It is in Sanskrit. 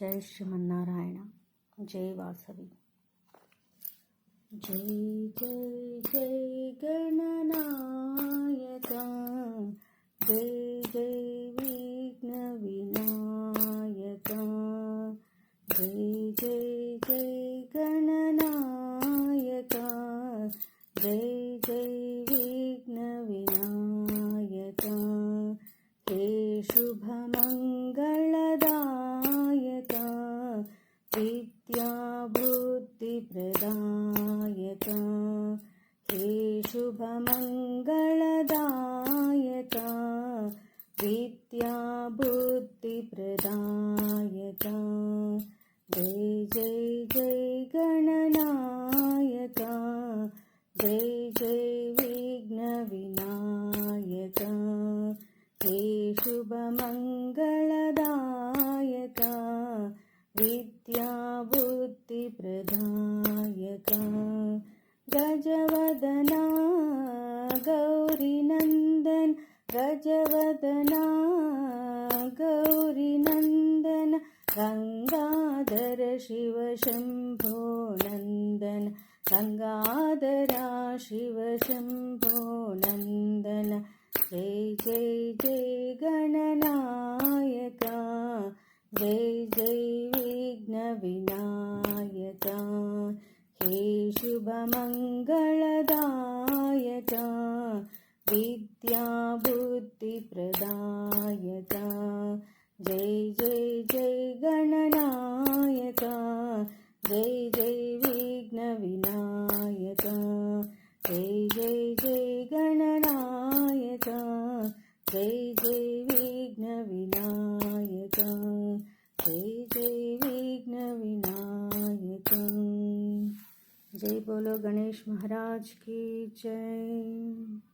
जय श्रीमन्नारायण। जय वासवी। जय जय जय गणनायका, जय जय विघ्न विनायका, जय जय जय गणनायका, जय जय विघ्न विनायका। हे शुभ मंगलदायका, विद्या बुद्धि प्रदायका, हे शुभ मंगलदायका, विद्या बुद्धि प्रदायका। जय जय जय गणनायका, जय जय विघ्न विनायका, हे शुभ मंगलदायका, विद्या बुद्धि प्रदायका। गजवदना गौरीनंदन, गजवदना गौरीनंदन, गंगाधर शिव शंभो नंदन, गंगाधरा शिव शंभो नंदन। जय जय जय गणनायका, जय जय विघ्न विनायका, हे शुभ मंगलदायका, विद्या बुद्धि प्रदायका। जय जय जय गणनायका, जय जय विघ्न विनायका, जय जय जय गणनायका, जय जय विघ्न विनायका, जय जय विघ्न विनायका। जय बोलो गणेश महाराज की जय।